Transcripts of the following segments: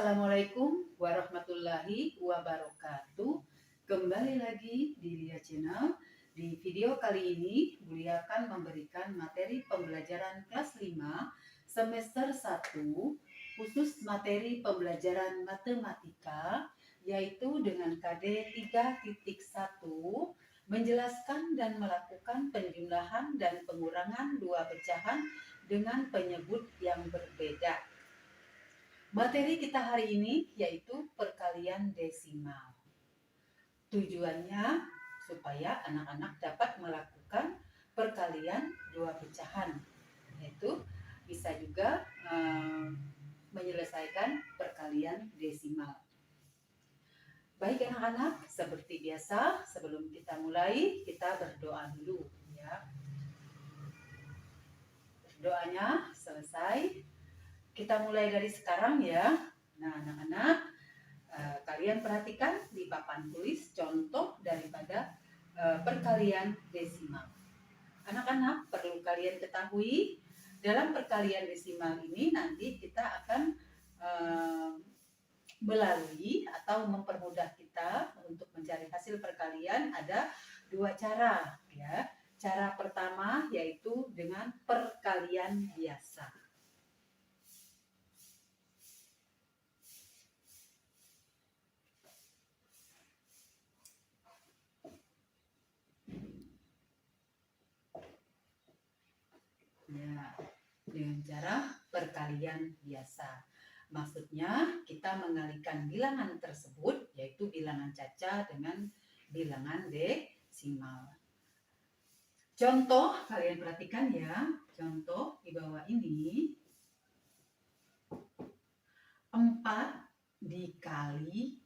Assalamualaikum warahmatullahi wabarakatuh. Kembali lagi di Lia Channel. Di video kali ini, Bulia akan memberikan materi pembelajaran kelas 5 semester 1 khusus materi pembelajaran matematika, yaitu dengan KD 3.1 menjelaskan dan melakukan penjumlahan dan pengurangan dua pecahan dengan penyebut yang berbeda. Materi kita hari ini yaitu perkalian desimal. Tujuannya supaya anak-anak dapat melakukan perkalian dua pecahan, yaitu bisa juga menyelesaikan perkalian desimal. Baik anak-anak, seperti biasa sebelum kita mulai, kita berdoa dulu ya. Doanya selesai. Kita mulai dari sekarang ya. Nah anak-anak, kalian perhatikan di papan tulis contoh daripada perkalian desimal. Anak-anak perlu kalian ketahui, dalam perkalian desimal ini nanti kita akan melalui atau mempermudah kita untuk mencari hasil perkalian ada dua cara ya. Cara pertama yaitu dengan perkalian biasa. Ya, dengan cara perkalian biasa. Maksudnya kita mengalihkan bilangan tersebut, yaitu bilangan caca dengan bilangan desimal. Contoh, kalian perhatikan ya, contoh di bawah ini 4 dikali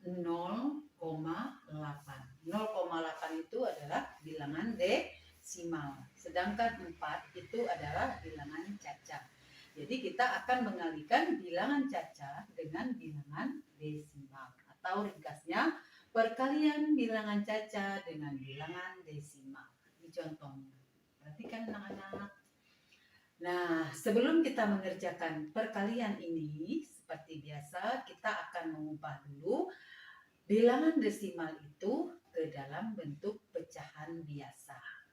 0,8. 0,8 itu adalah bilangan desimal. Sedangkan 4 itu adalah bilangan caca. Jadi kita akan mengalihkan bilangan caca dengan bilangan desimal. Atau ringkasnya, perkalian bilangan caca dengan bilangan desimal. Ini contohnya. Perhatikan anak-anak. Nah, sebelum kita mengerjakan perkalian ini, seperti biasa kita akan mengubah dulu bilangan desimal itu ke dalam bentuk pecahan biasa.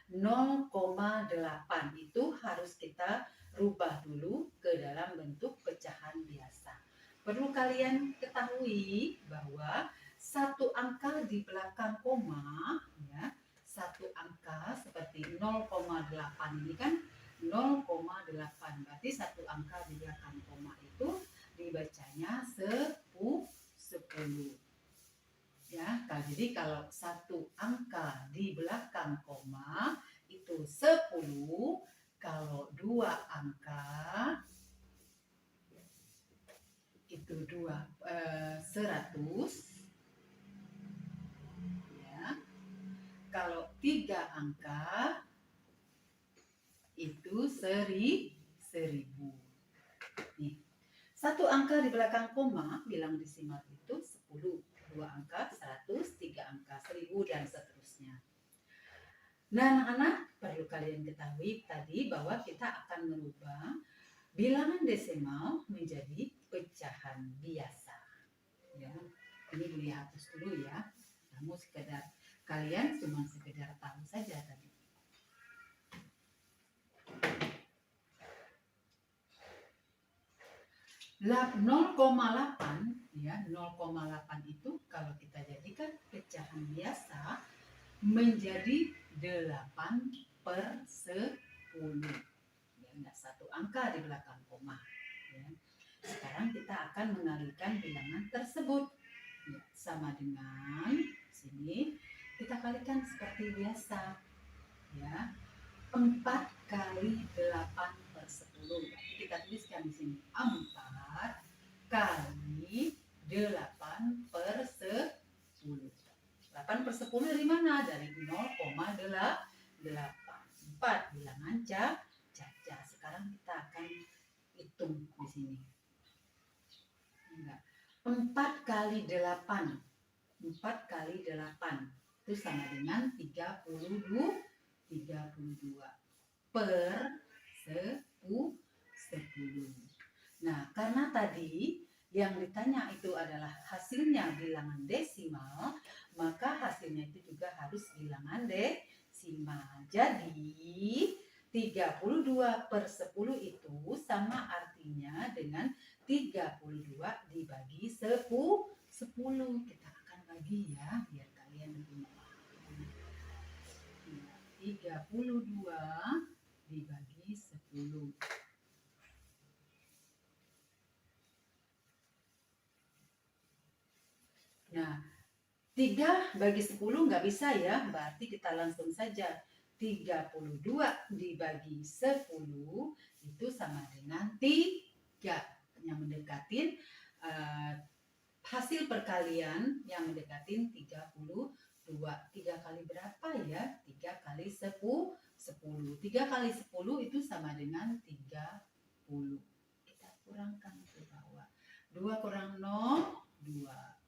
0,8 itu harus kita rubah dulu ke dalam bentuk pecahan biasa. Perlu kalian ketahui bahwa satu angka di belakang koma, ya, satu angka seperti 0,8 ini kan 0,8, berarti satu angka di belakang koma itu dibacanya 10. Ya, jadi kalau satu angka di belakang koma itu 10, kalau dua angka itu 100. Ya. Kalau tiga angka itu 1000. Nih. Satu angka di belakang koma bilang desimal itu 10. Dua angka 100, tiga angka 1000 dan seterusnya. Nah anak-anak perlu kalian ketahui tadi bahwa kita akan merubah bilangan desimal menjadi pecahan biasa. Ya, ini Bulia hapus dulu ya. Kamu kalian cuma sekedar tahu saja tadi. 0,8 ya, 0,8 itu kalau kita jadikan pecahan biasa menjadi 8/10. Ya, enggak satu angka di belakang koma. Ya. Sekarang kita akan mengalihkan bilangan tersebut. Ya, sama dengan sini kita kalikan seperti biasa. Ya. 4 kali 8/10. Kita tuliskan di sini 4 kali 8/10. 8/10 dari mana? Dari 0,8. 4 bilangan caca. Sekarang kita akan hitung di sini. 4 kali 8. 4 kali 8 itu sama dengan 32 per 10. Nah, karena tadi yang ditanya itu adalah hasilnya bilangan desimal, maka hasilnya itu juga harus bilangan desimal. Jadi 32/10 itu sama artinya dengan 32 dibagi 10. Kita akan bagi ya, biar kalian lebih memahami. 32 dibagi 10. Nah, 3 bagi 10 nggak bisa ya, berarti kita langsung saja 32 dibagi 10 itu sama dengan 3, yang mendekatin hasil perkalian yang mendekatin 32. 3 kali berapa ya? 3 kali 10. 3 kali 10 itu sama dengan 30. Kita kurangkan ke bawah. 2 kurang 0, 2.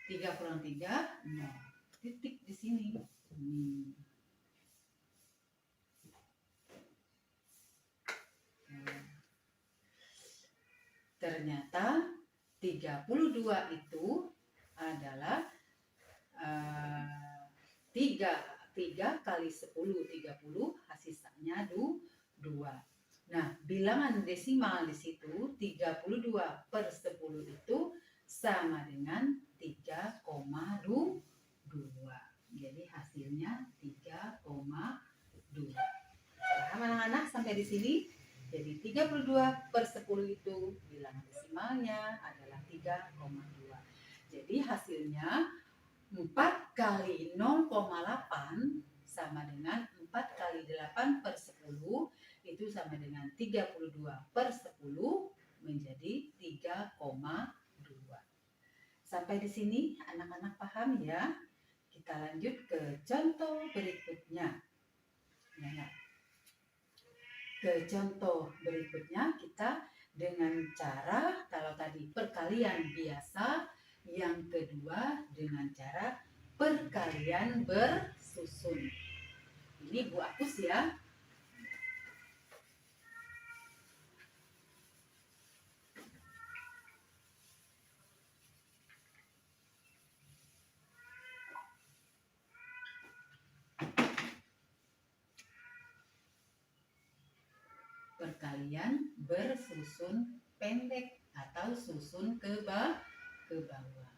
3 kurang 3, 0. Titik di sini. Ternyata 32 itu adalah 3 kali 10, 30, sisanya 2. Nah, bilangan desimal di situ 32/10 itu sama dengan 3,2. Jadi hasilnya 3,2. Paham anak-anak sampai di sini? Jadi 32/10 itu bilangan desimalnya adalah 3,2. Jadi hasilnya 4 kali 0,8 sama dengan 4 kali 8/10 itu sama dengan 32/10 menjadi 3,2. Sampai di sini anak-anak paham ya? Kita lanjut ke contoh berikutnya. Ya. Ke contoh berikutnya kita dengan cara, kalau tadi perkalian biasa, yang kedua dengan cara perkalian bersusun. Ini Bu hapus ya. Perkalian bersusun pendek atau susun ke bawah.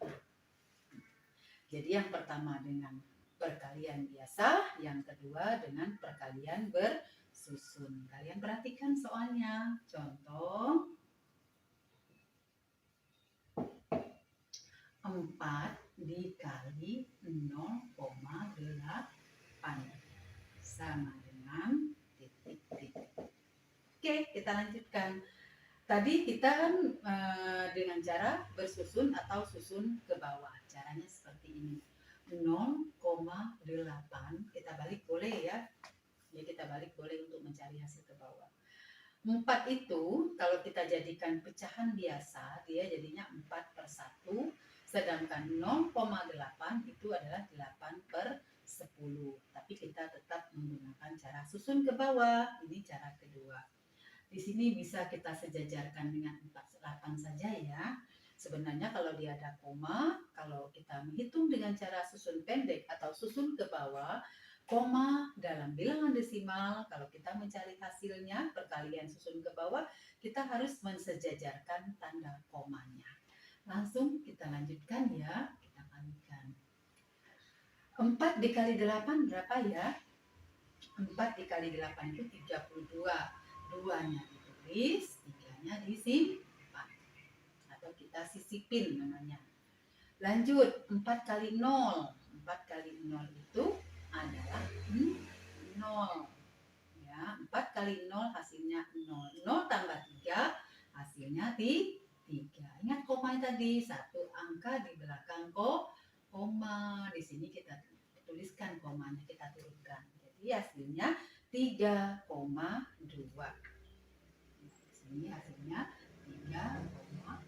Jadi yang pertama dengan perkalian biasa, yang kedua dengan perkalian bersusun. Kalian perhatikan soalnya. Contoh 4 dikali 0,8 sama dengan titik-titik. Oke, kita lanjutkan. Tadi kita kan dengan cara bersusun atau susun ke bawah. Caranya seperti ini. 0,8 kita balik boleh ya. Ya kita balik boleh untuk mencari hasil ke bawah. 4 itu kalau kita jadikan pecahan biasa, dia jadinya 4/1. Sedangkan 0,8 itu adalah 8/10. Tapi kita tetap menggunakan cara susun ke bawah. Ini cara kedua. Di sini bisa kita sejajarkan dengan 48 saja ya. Sebenarnya kalau dia ada koma, kalau kita menghitung dengan cara susun pendek atau susun ke bawah, koma dalam bilangan desimal, kalau kita mencari hasilnya perkalian susun ke bawah, kita harus mensejajarkan tanda komanya. Langsung kita lanjutkan ya, kita kalikan. 4 dikali 8 berapa ya? 4 dikali 8 itu 32. 2-nya ditulis, 3-nya disimpan. Atau kita sisipin namanya. Lanjut, 4 kali 0. 4 kali 0 itu adalah 0. Ya, 4 kali 0 hasilnya 0. 0 tambah 3 hasilnya 3. Ingat komanya tadi, satu angka di belakang koma. Di sini kita tuliskan komanya, kita turunkan. Jadi hasilnya 3,2. Ini hasilnya 3,2.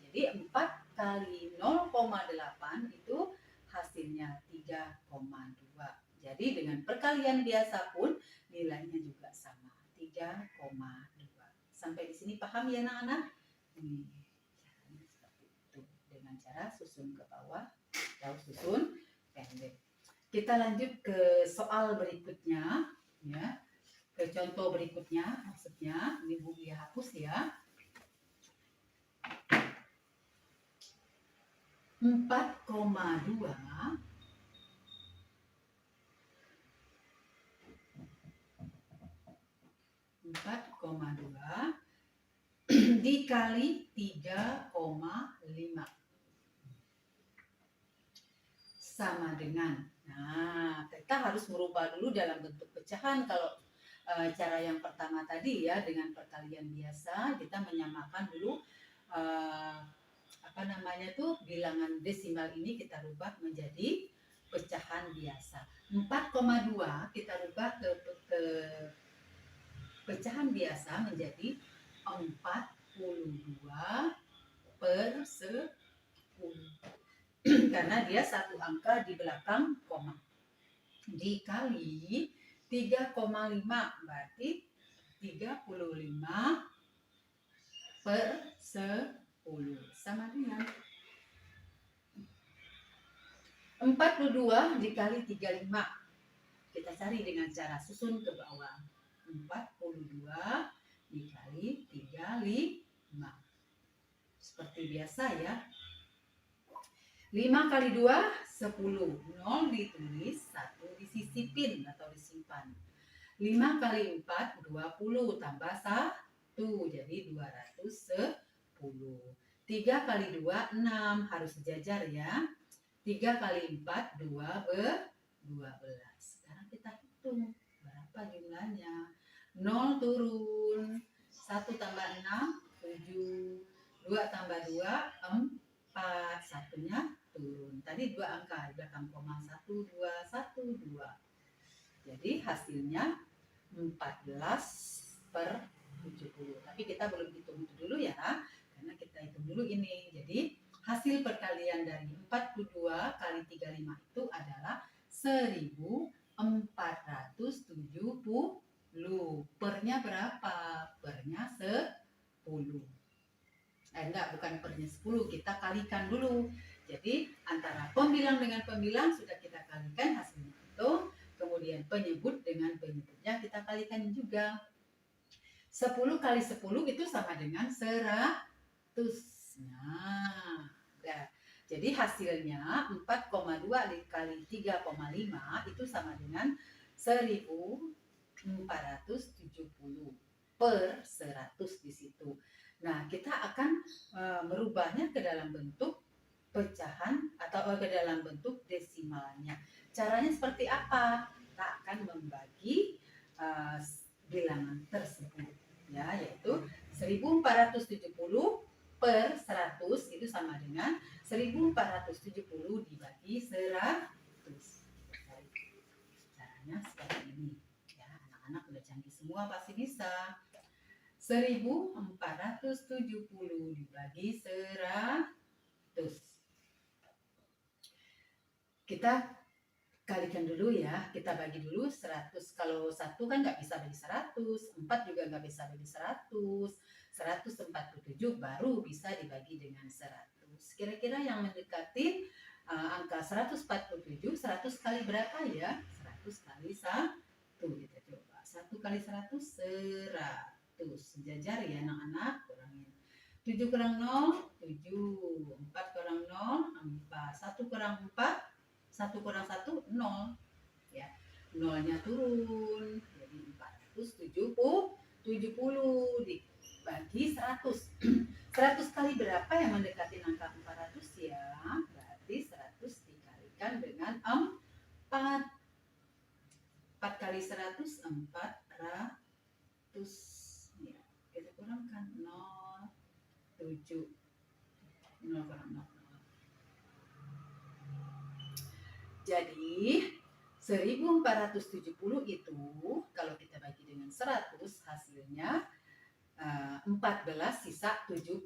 Jadi 4 kali 0,8 itu hasilnya 3,2. Jadi dengan perkalian biasa pun nilainya juga sama, 3,2. Sampai di sini paham ya anak-anak? cara susun ke bawah atau susun pendek. Kita lanjut ke soal berikutnya, ya. Ke contoh berikutnya, maksudnya ini Bu ya hapus ya. 4,2 dikali 3,5 sama dengan, nah kita harus merubah dulu dalam bentuk pecahan. Kalau cara yang pertama tadi ya dengan perkalian biasa, kita menyamakan dulu bilangan desimal ini kita rubah menjadi pecahan biasa. 4,2 kita rubah ke pecahan biasa menjadi 42/10 karena dia satu angka di belakang koma, dikali 3,5 berarti 35/10 sama dengan 42 dikali 35. Kita cari dengan cara susun ke bawah. 42 dikali 35. Seperti biasa ya. 5 kali 2, 10. 0 ditulis, 1 disisipin atau disimpan. 5 kali 4, 20. Tambah 1, jadi 210. 3 kali 2, 6. Harus sejajar ya. 3 kali 4, 12. Sekarang kita hitung berapa jumlahnya. 0 turun. 1 tambah 6, 7. 2 tambah 2, 4. Satunya turun. Tadi 2 angka di belakang koma, 1, 2, 1, 2. Jadi hasilnya 14/70. Tapi kita belum hitung itu dulu ya, karena kita hitung dulu ini. Jadi hasil perkalian dari 42 kali 35 itu adalah 1470. Pernya berapa? Pernya 10. Bukan pernya 10, kita kalikan dulu. Jadi antara pembilang dengan pembilang sudah kita kalikan hasilnya itu. Kemudian penyebut dengan penyebutnya kita kalikan juga. 10 kali 10 itu sama dengan 100. Nah, jadi hasilnya 4,2 dikali 3,5 itu sama dengan 1470/100 di situ. Nah, kita akan merubahnya ke dalam bentuk pecahan atau ke dalam bentuk desimalnya. Caranya seperti apa? Kita akan membagi bilangan tersebut, ya, yaitu 1470/100 itu sama dengan 1470 dibagi 100. Caranya seperti ini. Ya, anak-anak udah canggih semua pasti bisa. 1470 dibagi 100. Kita kalikan dulu ya, kita bagi dulu 100. Kalau 1 kan nggak bisa bagi 100, 4 juga nggak bisa bagi 100, 147 baru bisa dibagi dengan 100. Kira-kira yang mendekati angka 147, 100 kali berapa ya? 100 kali 1, kita coba. 1 kali 100, 100. Sejajar ya anak-anak, kurangin. 7 kurang 0, 7. 4 kurang 0, 4. 1 kurang 4, 1 kurang 1, 0. Ya, 0-nya turun. Jadi 470 dibagi 100. 100 kali berapa yang mendekati angka 400 ya? Berarti 100 dikalikan dengan 4. 4 kali 100, 400. Ya, kita kurangkan 0, 7. 0 kurang 0. Jadi 1470 itu kalau kita bagi dengan 100 hasilnya 14 sisa 70.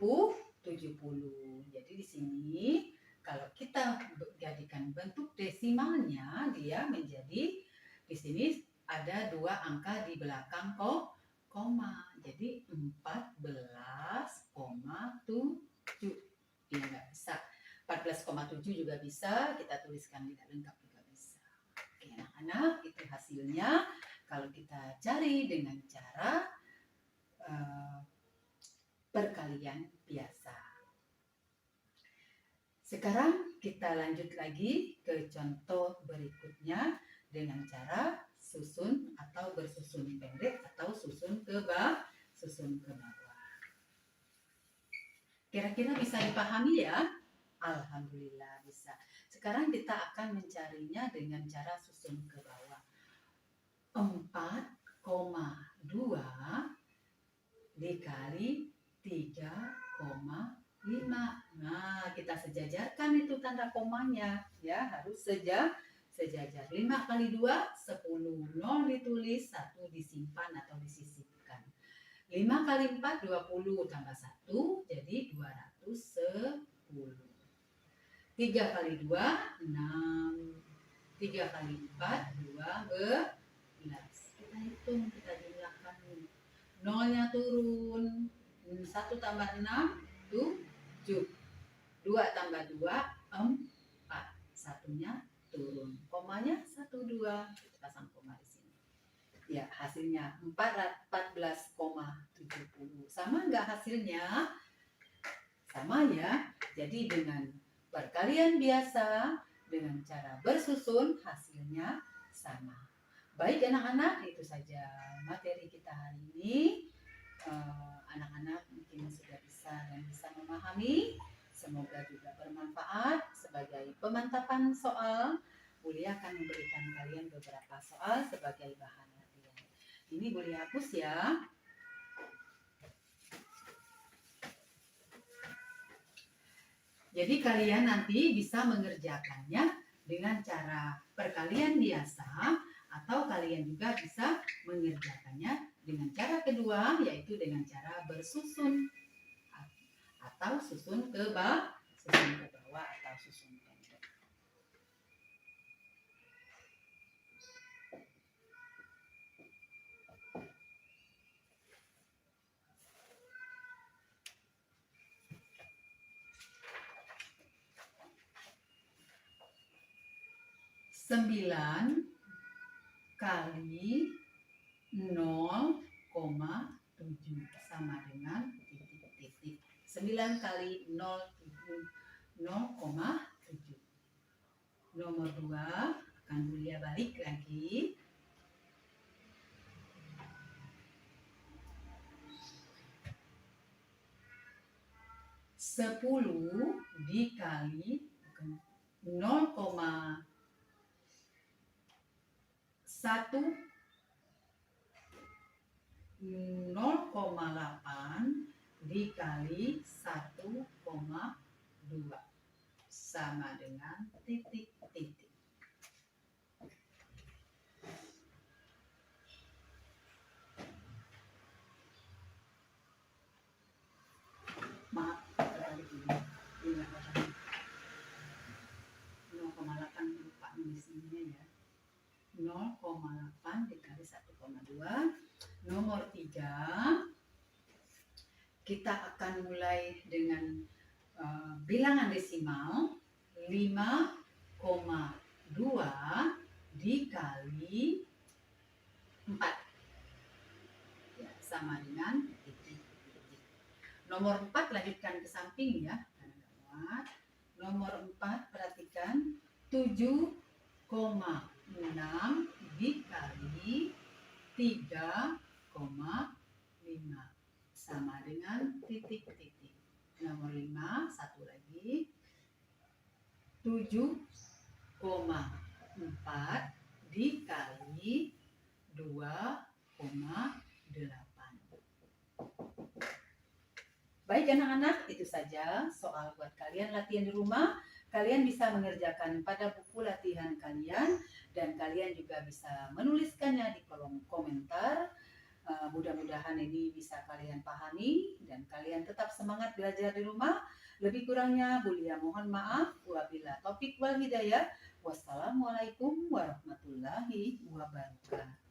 Jadi di sini kalau kita jadikan bentuk desimalnya dia menjadi di sini ada 2 angka di belakang koma. Jadi 14,7. Ya nggak bisa. 14,7 juga bisa, kita tuliskan tidak lengkap juga bisa. Oke, anak-anak, itu hasilnya kalau kita cari dengan cara perkalian biasa. Sekarang kita lanjut lagi ke contoh berikutnya dengan cara susun atau bersusun pendek atau susun ke bawah. Kira-kira bisa dipahami ya? Alhamdulillah bisa. Sekarang kita akan mencarinya dengan cara susun ke bawah. 4,2 dikali 3,5. Nah, kita sejajarkan itu tanda komanya. Ya, harus sejajar. 5 kali 2, 10. 0 ditulis, 1 disimpan atau disisipkan. 5 kali 4, 20. Tambah 1, jadi 210. 3 kali 2, 6. 3 kali 4, 12. Kita hitung, kita jumlahkan. Nolnya turun. 1 tambah 6, 7. 2 tambah 2, 4. Satunya turun. Komanya 1, 2. Kita pasang koma di sini. Ya, hasilnya 14,70. Sama enggak hasilnya? Sama ya. Jadi dengan perkalian biasa, dengan cara bersusun, hasilnya sama. Baik anak-anak, itu saja materi kita hari ini. Anak-anak mungkin sudah bisa dan bisa memahami. Semoga juga bermanfaat sebagai pemantapan soal. Bulia akan memberikan kalian beberapa soal sebagai bahan latihan. Ini Bulia hapus ya. Jadi kalian nanti bisa mengerjakannya dengan cara perkalian biasa, atau kalian juga bisa mengerjakannya dengan cara kedua, yaitu dengan cara bersusun atau susun ke bawah atau susun pendek. Sembilan kali 0,7 sama dengan titik-titik. 9 kali 0,7. Nomor 2 akan Bulia balik lagi. 10 dikali 0,1 0,8 dikali 1,2 sama dengan titik-titik. Maaf, terbalik ini. 0,8 lupa nulisnya ya. 0,8 dikali 1,2. Nomor 3, kita akan mulai dengan bilangan desimal. 5,2 dikali 4 ya, sama dengan titik. Nomor 4 lanjutkan ke samping ya, karena nggak muat. Nomor 4 perhatikan, 7,6 dikali 3,5 sama dengan titik-titik. Nomor 5, satu lagi, 7,4 dikali 2,8. Baik anak-anak, itu saja soal buat kalian latihan di rumah. Kalian bisa mengerjakan pada buku latihan kalian, dan kalian juga bisa menuliskannya di kolom komentar. Mudah-mudahan ini bisa kalian pahami dan kalian tetap semangat belajar di rumah. Lebih kurangnya Bulia mohon maaf. Wabillahi taufik wal hidayah. Wassalamualaikum warahmatullahi wabarakatuh.